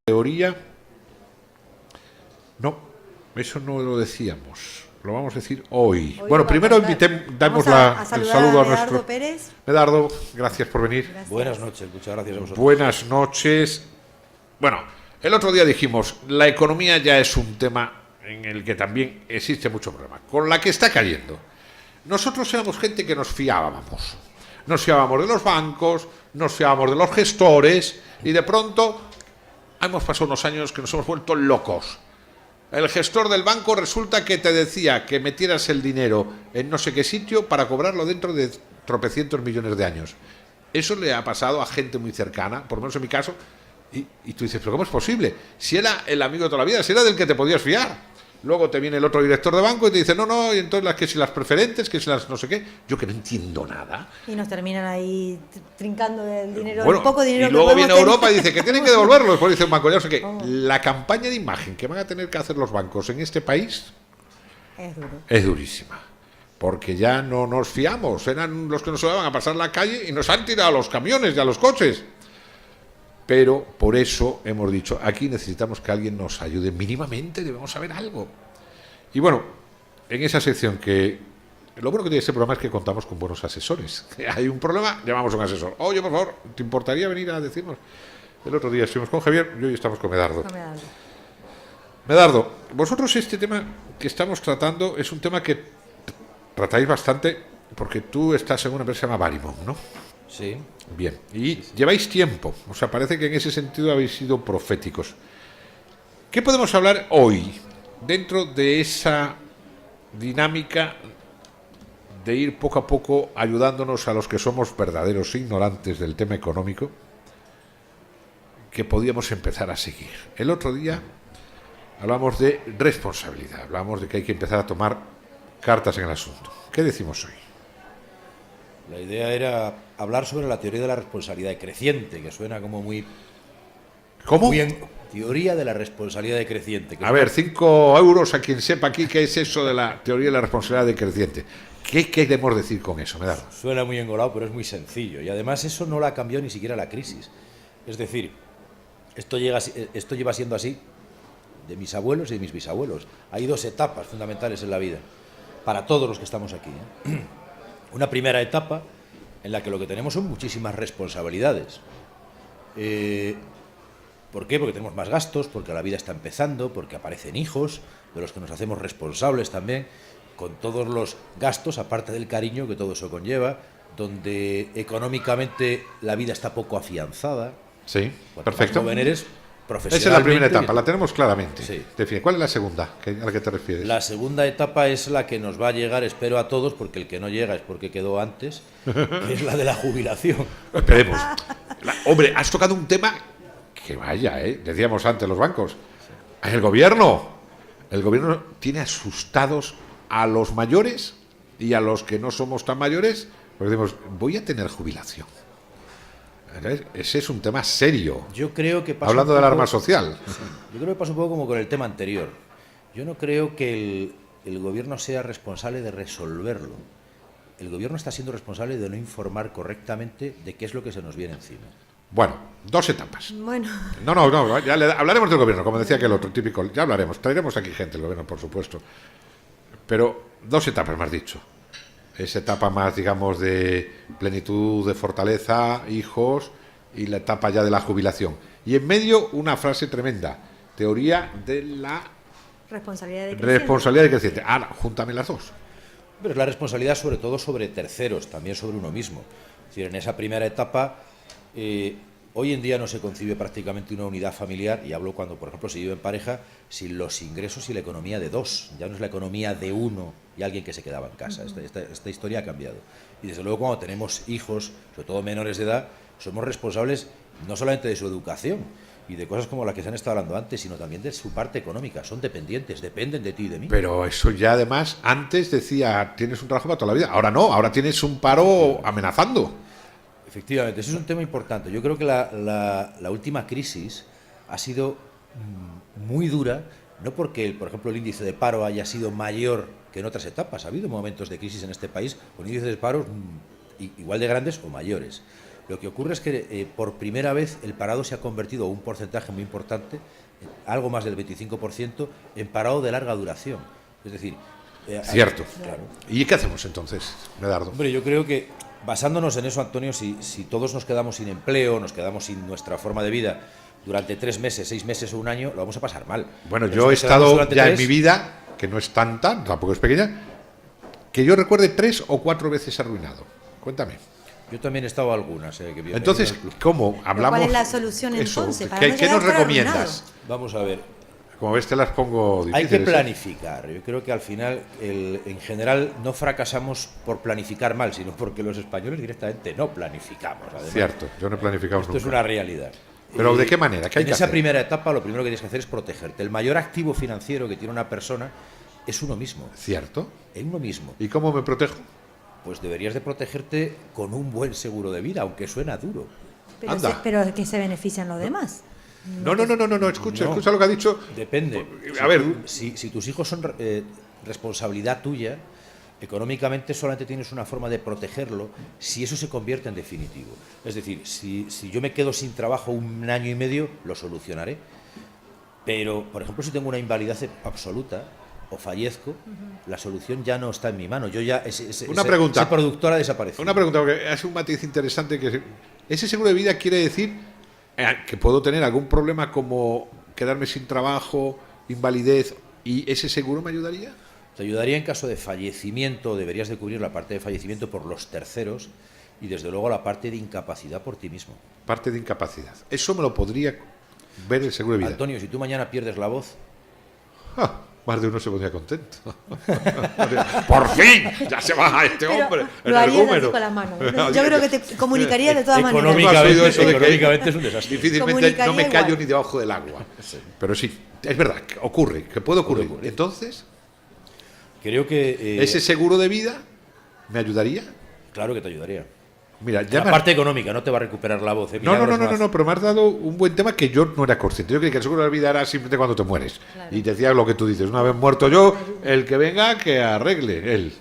Teoría, no, eso no lo decíamos, lo vamos a decir hoy. Bueno, primero damos el saludo a nuestro Pérez. Medardo, gracias por venir. Gracias. Buenas noches, muchas gracias a vosotros. Buenas noches. Bueno, el otro día dijimos, la economía ya es un tema en el que también existe mucho problema, con la que está cayendo. Nosotros éramos gente que nos fiábamos de los bancos, nos fiábamos de los gestores y de pronto hemos pasado unos años que nos hemos vuelto locos. El gestor del banco resulta que te decía que metieras el dinero en no sé qué sitio para cobrarlo dentro de tropecientos millones de años. Eso le ha pasado a gente muy cercana, por lo menos en mi caso, y tú dices, ¿pero cómo es posible? Si era el amigo de toda la vida, si era del que te podías fiar. Luego te viene el otro director de banco y te dice, no, y entonces que si las preferentes, que si las no sé qué, yo que no entiendo nada. Y nos terminan ahí trincando del dinero, bueno, el poco dinero y luego que viene Europa y dice que tienen que devolverlo. Después dice un banco, ya no sé qué. Oh. La campaña de imagen que van a tener que hacer los bancos en este país es durísima. Porque ya no nos fiamos. Eran los que nos iban a pasar la calle y nos han tirado a los camiones y a los coches. Pero por eso hemos dicho, aquí necesitamos que alguien nos ayude mínimamente, debemos saber algo. Y bueno, en esa sección que lo bueno que tiene este programa es que contamos con buenos asesores. Hay un problema, llamamos a un asesor. Oye, por favor, ¿te importaría venir a decirnos? El otro día estuvimos con Javier y hoy estamos con Medardo. Medardo, vosotros este tema que estamos tratando es un tema que tratáis bastante porque tú estás en una empresa que se llama Varimon, ¿no? Sí. Bien, y lleváis tiempo, o sea, parece que en ese sentido habéis sido proféticos. ¿Qué podemos hablar hoy dentro de esa dinámica de ir poco a poco ayudándonos a los que somos verdaderos ignorantes del tema económico que podíamos empezar a seguir? El otro día hablamos de responsabilidad, hablamos de que hay que empezar a tomar cartas en el asunto. ¿Qué decimos hoy? La idea era hablar sobre la teoría de la responsabilidad decreciente, que suena como muy... ¿Cómo? Muy teoría de la responsabilidad decreciente. A ver, 5 euros a quien sepa aquí qué es eso de la teoría de la responsabilidad decreciente. ¿Qué queremos decir con eso, Medardo? Suena muy engolado, pero es muy sencillo. Y además eso no la cambió ni siquiera la crisis. Es decir, esto lleva siendo así de mis abuelos y de mis bisabuelos. Hay dos etapas fundamentales en la vida, para todos los que estamos aquí, ¿eh? Una primera etapa en la que lo que tenemos son muchísimas responsabilidades. ¿Por qué? Porque tenemos más gastos, porque la vida está empezando, porque aparecen hijos, de los que nos hacemos responsables también, con todos los gastos, aparte del cariño que todo eso conlleva, donde económicamente la vida está poco afianzada. Sí, Cuanto perfecto. más joven eres, profesionalmente. Esa es la primera etapa, la tenemos claramente. Sí. Define, ¿cuál es la segunda? ¿A la que te refieres? La segunda etapa es la que nos va a llegar, espero a todos, porque el que no llega es porque quedó antes, que es la de la jubilación. Esperemos. Hombre, has tocado un tema que vaya, decíamos antes los bancos. El gobierno tiene asustados a los mayores y a los que no somos tan mayores, porque decimos, voy a tener jubilación. Ese es un tema serio. Yo creo que pasa hablando del arma social. Sí, yo creo que pasa un poco como con el tema anterior. Yo no creo que el gobierno sea responsable de resolverlo. El gobierno está siendo responsable de no informar correctamente de qué es lo que se nos viene encima. Bueno, dos etapas. Bueno. No, ya hablaremos del gobierno, como decía aquel otro típico. Ya hablaremos, traeremos aquí gente del gobierno, por supuesto. Pero dos etapas, me has dicho. Esa etapa más, digamos, de plenitud, de fortaleza, hijos, y la etapa ya de la jubilación. Y en medio una frase tremenda, teoría de la responsabilidad decreciente. Ahora, júntame las dos. Pero es la responsabilidad sobre todo sobre terceros, también sobre uno mismo. Es decir, en esa primera etapa hoy en día no se concibe prácticamente una unidad familiar, y hablo cuando, por ejemplo, se vive en pareja, sin los ingresos y la economía de dos. Ya no es la economía de uno y alguien que se quedaba en casa. Esta historia ha cambiado. Y desde luego, cuando tenemos hijos, sobre todo menores de edad, somos responsables no solamente de su educación y de cosas como las que se han estado hablando antes, sino también de su parte económica. Son dependientes, dependen de ti y de mí. Pero eso ya además, antes decía, tienes un trabajo para toda la vida. Ahora no, ahora tienes un paro amenazando. Efectivamente, ese es un tema importante. Yo creo que la última crisis ha sido muy dura, no porque, por ejemplo, el índice de paro haya sido mayor que en otras etapas. Ha habido momentos de crisis en este país con índices de paro igual de grandes o mayores. Lo que ocurre es que por primera vez el parado se ha convertido, un porcentaje muy importante, algo más del 25%, en parado de larga duración. Es decir... Cierto. Claro. ¿Y qué hacemos entonces, Medardo? Hombre, yo creo que, basándonos en eso, Antonio, si todos nos quedamos sin empleo, nos quedamos sin nuestra forma de vida durante 3 meses, 6 meses o un año, lo vamos a pasar mal. Bueno, Pero yo he si nos quedamos estado durante ya en 3, mi vida, que no es tanta, tampoco es pequeña, que yo recuerde 3 o 4 veces arruinado. Cuéntame. Yo también he estado algunas. Entonces, ¿cómo hablamos? ¿Cuál es la solución entonces? Para ¿Qué, no qué quedar nos recomiendas? arruinado. Vamos a ver. Como ves, te las pongo Hay difíciles. que planificar. Yo creo que al final, en general, no fracasamos por planificar mal, sino porque los españoles directamente no planificamos. Además, Cierto, yo no he planificado esto nunca. es una realidad. Pero ¿de qué manera? ¿Qué hay En que esa hacer? primera etapa, lo primero que tienes que hacer es protegerte. El mayor activo financiero que tiene una persona es uno mismo. Cierto. En uno mismo. ¿Y cómo me protejo? Pues deberías de protegerte con un buen seguro de vida, aunque suena duro. Anda. Pero que se benefician los demás. No, escucha, No. escucha lo que ha dicho. Depende. A ver. Si tus hijos son responsabilidad tuya, económicamente solamente tienes una forma de protegerlo si eso se convierte en definitivo. Es decir, si yo me quedo sin trabajo 1 año y medio, lo solucionaré. Pero, por ejemplo, si tengo una invalidez absoluta o fallezco, la solución ya no está en mi mano. Yo ya Una pregunta. ese productor ha desaparecido. Una pregunta, porque es un matiz interesante. Que ese seguro de vida quiere decir que puedo tener algún problema como quedarme sin trabajo, invalidez, y ese seguro me ayudaría. Te ayudaría en caso de fallecimiento, deberías de cubrir la parte de fallecimiento por los terceros y desde luego la parte de incapacidad por ti mismo. Parte de incapacidad. Eso me lo podría ver el seguro de vida. Antonio, si tú mañana pierdes la voz, Más de uno se pondría contento. ¡Por fin! ¡Ya se va este Pero hombre! lo harías así con la mano. Yo creo que te comunicaría de todas maneras. Económicamente, eso de que- económicamente es un desastre. Difícilmente Comunicaría no me callo igual. ni debajo del agua. Pero sí, es verdad, que ocurre, que puede ocurrir. ocurrir. Entonces, Creo que... ¿ese seguro de vida me ayudaría? Claro que te ayudaría. Mira, ya La me has- parte económica, no te va a recuperar la voz. No, pero me has dado un buen tema que yo no era consciente. Yo creía que el seguro de vida era simplemente cuando te mueres. Claro. Y decía lo que tú dices, una vez muerto yo, el que venga que arregle él.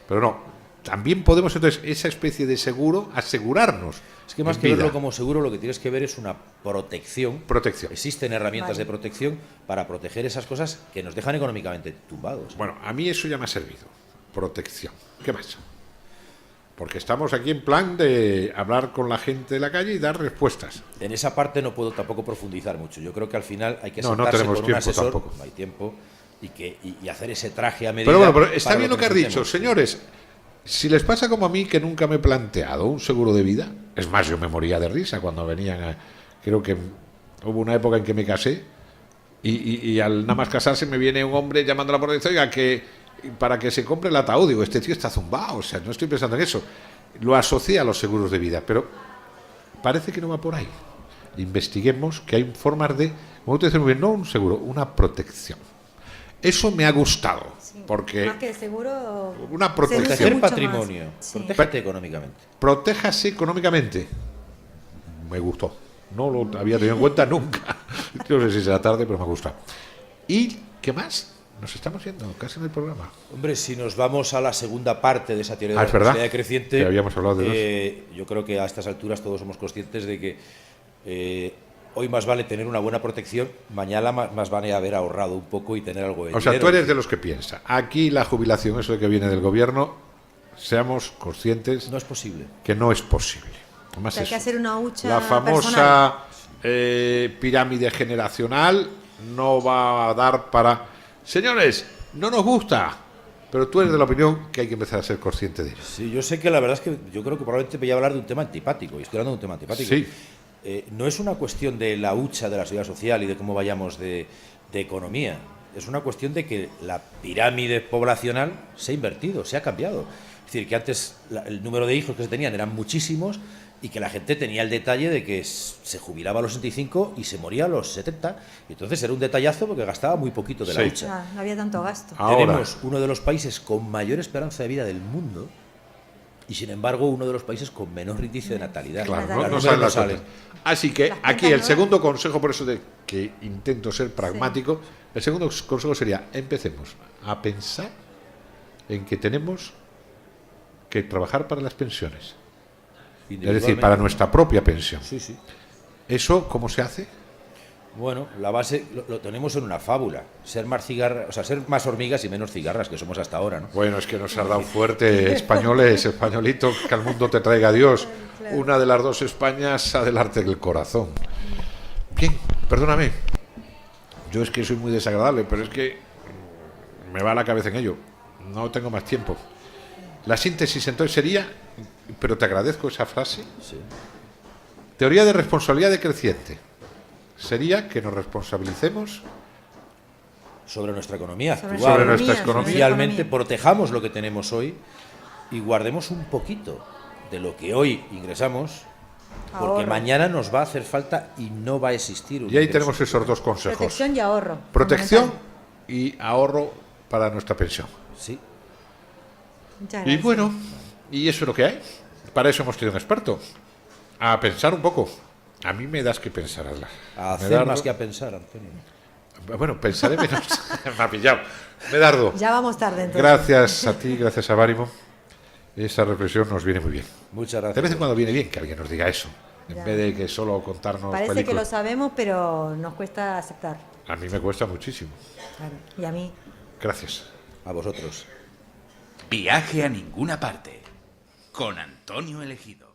Pero no, también podemos entonces esa especie de seguro asegurarnos. Es que más en que vida. verlo como seguro, lo que tienes que ver es una protección. Protección. Existen herramientas Vale. de protección para proteger esas cosas que nos dejan económicamente tumbados. Bueno, a mí eso ya me ha servido. Protección. ¿Qué más? Porque estamos aquí en plan de hablar con la gente de la calle y dar respuestas. En esa parte no puedo tampoco profundizar mucho. Yo creo que al final hay que No, no sentarse tenemos con un tiempo asesor, tampoco. no hay tiempo, y hacer ese traje a medida. Pero bueno, pero está para bien lo que has dicho. necesitemos. Señores, si les pasa como a mí, que nunca me he planteado un seguro de vida, es más, yo me moría de risa cuando venían creo que hubo una época en que me casé y al nada más casarse me viene un hombre llamando a la policía, oiga, que para que se compre el ataúd. Digo, este tío está zumbado, o sea, no estoy pensando en eso. Lo asocié a los seguros de vida, pero parece que no va por ahí. Investiguemos que hay formas de, como tú dices muy bien, no un seguro, una protección. Eso me ha gustado, porque Más que seguro. Una protección. se luce Proteger mucho más. patrimonio, Sí. protégete económicamente. protéjase económicamente. Me gustó. No lo había tenido en cuenta nunca. No sé si será tarde, pero me gusta. ¿Y qué más? Nos estamos yendo casi en el programa. Hombre, si nos vamos a la segunda parte de esa teoría de Ah, la es verdad, responsabilidad creciente, que habíamos hablado de yo creo que a estas alturas todos somos conscientes de que hoy más vale tener una buena protección, mañana más vale haber ahorrado un poco y tener algo de O sea, dinero. tú eres de los que piensa. Aquí la jubilación, eso de que viene del gobierno, seamos conscientes No es posible. que no es posible. Además, Hay que eso. hacer una hucha La famosa pirámide generacional no va a dar para... Señores, no nos gusta, pero tú eres de la opinión que hay que empezar a ser consciente de ello. Sí, yo sé que la verdad es que yo creo que probablemente voy a hablar de un tema antipático, y estoy hablando de un tema antipático. Sí. no es una cuestión de la hucha de la seguridad social y de cómo vayamos de economía. Es una cuestión de que la pirámide poblacional se ha invertido, se ha cambiado. Es decir, que antes el número de hijos que se tenían eran muchísimos y que la gente tenía el detalle de que se jubilaba a los 65 y se moría a los 70. Y entonces era un detallazo porque gastaba muy poquito de la Sí. hucha. No había tanto gasto. Ahora. Tenemos uno de los países con mayor esperanza de vida del mundo y, sin embargo, uno de los países con menor índice de natalidad. Claro, Los no números salen no las salen. cuentas. Así que Las aquí cuentas el no segundo consejo, por eso de que intento ser pragmático, el segundo consejo sería: empecemos a pensar en que tenemos que trabajar para las pensiones. Es decir, para nuestra propia pensión. Sí, sí. ¿Eso cómo se hace? Bueno, la base lo tenemos en una fábula. Ser más cigarras, o sea, ser más hormigas y menos cigarras, que somos hasta ahora, ¿no? Bueno, es que nos has dado fuerte, españoles, españolito, que al mundo te traiga Dios. Claro. Una de las dos Españas adelante del corazón. Bien, perdóname. Yo es que soy muy desagradable, pero es que me va la cabeza en ello. No tengo más tiempo. La síntesis entonces sería, pero te agradezco esa frase, Sí. teoría de responsabilidad decreciente. Sería que nos responsabilicemos Sobre nuestra economía Sobre actual. sobre nuestra sobre economía. Especialmente protejamos lo que tenemos hoy y guardemos un poquito de lo que hoy ingresamos, porque Ahorro. mañana nos va a hacer falta y no va a existir un Y ahí ingreso. tenemos esos dos consejos. Protección y ahorro. Protección Fundamental. y ahorro para nuestra pensión. Sí. Muchas Y gracias. bueno, y eso es lo que hay. Para eso hemos tenido un experto. A pensar un poco. A mí me das que pensar, Asla. A hacer Medardo. más que a pensar, Antonio. Bueno, pensaré menos. Me ha pillado. Medardo, Ya vamos tarde entonces. gracias a ti, gracias a Bárimo. Esa reflexión nos viene muy bien. Muchas gracias. De vez en cuando viene bien que alguien nos diga eso. En Ya. vez de que solo contarnos Parece que lo películas. sabemos, pero nos cuesta aceptar. A mí me cuesta muchísimo. Claro. Y a mí. Gracias. A vosotros. Viaje a ninguna parte con Antonio Elegido.